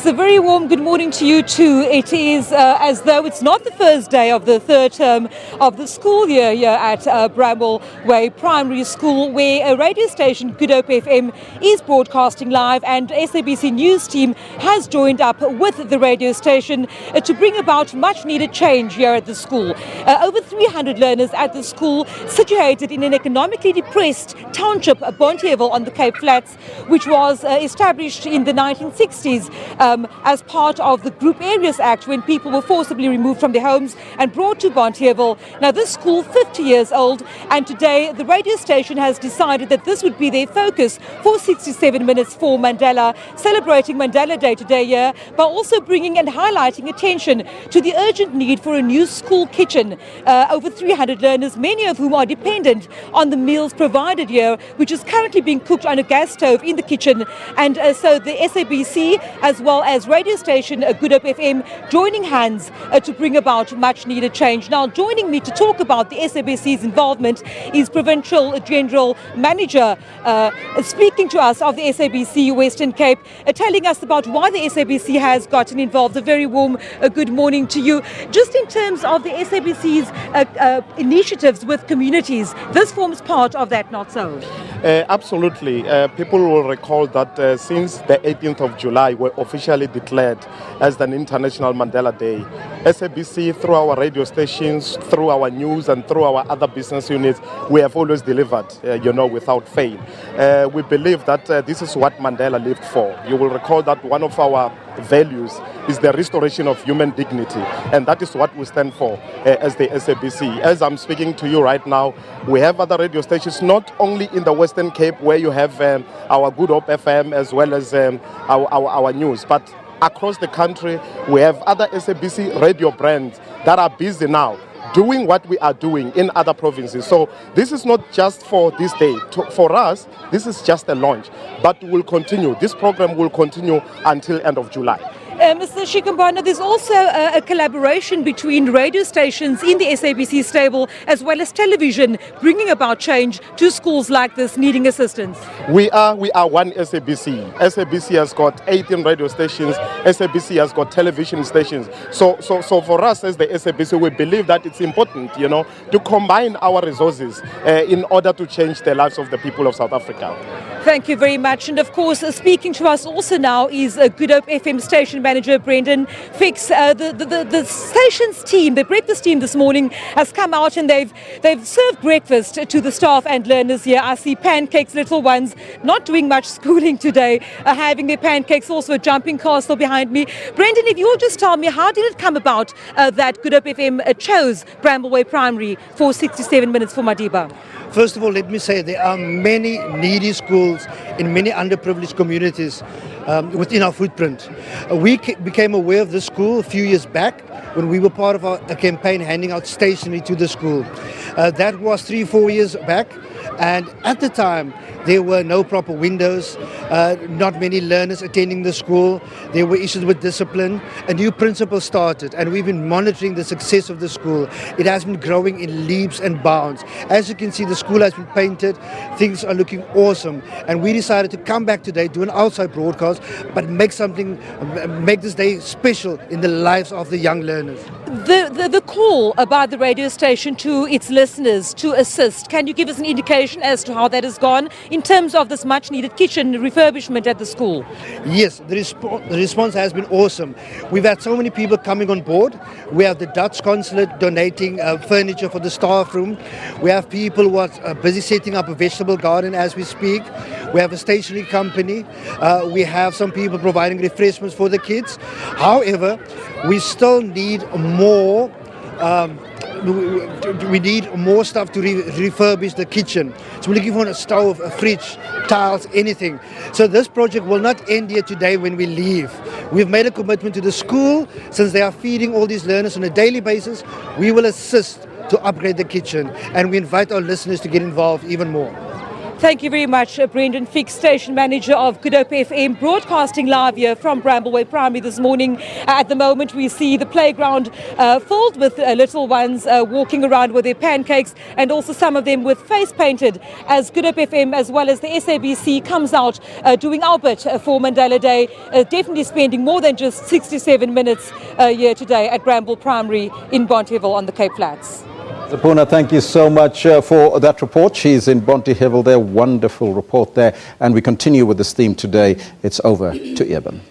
So a very warm good morning to you too. It is as though it's not the first day of the third term of the school year here at Bramble Way Primary School, where a radio station, Good Hope FM, is broadcasting live, and SABC News team has joined up with the radio station to bring about much needed change here at the school. Over 300 learners at the school, situated in an economically depressed township, Bonteheuwel on the Cape Flats, which was established in the 1960s as part of the Group Areas Act, when people were forcibly removed from their homes and brought to Bonteheuwel. Now this school, 50 years old, and today the radio station has decided that this would be their focus for 67 minutes for Mandela, celebrating Mandela Day today here, by also bringing and highlighting attention to the urgent need for a new school kitchen. Over 300 learners, many of whom are dependent on the meals provided here, which is currently being cooked on a gas stove in the kitchen. And so the SABC, as well as radio station Good Hope FM, joining hands to bring about much needed change. Now, joining me to talk about the SABC's involvement is Provincial General Manager, speaking to us of the SABC Western Cape, telling us about why the SABC has gotten involved. A very warm good morning to you. Just in terms of the SABC's initiatives with communities, this forms part of that, not so? Absolutely. People will recall that since the 18th of July were officially declared as the International Mandela Day, SABC, through our radio stations, through our news and through our other business units, we have always delivered, without fail. We believe that this is what Mandela lived for. You will recall that one of our values is the restoration of human dignity, and that is what we stand for as the SABC. As I'm speaking to you right now, we have other radio stations, not only in the Western Cape, where you have our Good Hope FM as well as our news, but across the country we have other SABC radio brands that are busy now doing what we are doing in other provinces. So this is not just for this day. For us, this is just a launch, but we'll continue. This program will continue until end of July. Mr. Shikambana, there's also a collaboration between radio stations in the SABC stable as well as television, bringing about change to schools like this needing assistance. We are one SABC. SABC has got 18 radio stations. SABC has got television stations. So for us as the SABC, we believe that it's important, to combine our resources in order to change the lives of the people of South Africa. Thank you very much. And of course, speaking to us also now is Good Hope FM station manager Brendan Fix. The station's team, the breakfast team this morning, has come out and they've served breakfast to the staff and learners here. I see pancakes, little ones, not doing much schooling today, having their pancakes, also a jumping castle behind me. Brendan, if you'll just tell me, how did it come about that Good Hope FM chose Bramble Way Primary for 67 minutes for Madiba? First of all, let me say there are many needy schools in many underprivileged communities within our footprint. We became aware of this school a few years back when we were part of a campaign handing out stationery to the school. That was 3-4 years back, and at the time there were no proper windows, not many learners attending the school, there were issues with discipline. A new principal started, and we've been monitoring the success of the school. It has been growing in leaps and bounds. As you can see, the school has been painted, things are looking awesome, and we decided to come back today, do an outside broadcast, but make this day special in the lives of the young learners. The call about the radio station to its listeners to assist, can you give us an indication as to how that has gone in terms of this much needed kitchen refurbishment at the school? Yes, the response has been awesome. We've had so many people coming on board. We have the Dutch consulate donating furniture for the staff room. We have people who are busy setting up a vegetable garden as we speak. We have a stationery company. We have some people providing refreshments for the kids. However, we still need more. We need more stuff to refurbish the kitchen. So we're looking for a stove, a fridge, tiles, anything. So this project will not end here today when we leave. We've made a commitment to the school. Since they are feeding all these learners on a daily basis, we will assist to upgrade the kitchen, and we invite our listeners to get involved even more. Thank you very much, Brendan Fix, station manager of Good Hope FM, broadcasting live here from Bramble Way Primary this morning. At the moment, we see the playground filled with little ones walking around with their pancakes, and also some of them with face painted, as Good Hope FM as well as the SABC comes out doing our bit for Mandela Day, definitely spending more than just 67 minutes here today at Bramble Primary in Bonteheuwel on the Cape Flats. Poonah, thank you so much for that report. She's in Bonteheuwel there. Wonderful report there. And we continue with this theme today. It's over to Eben.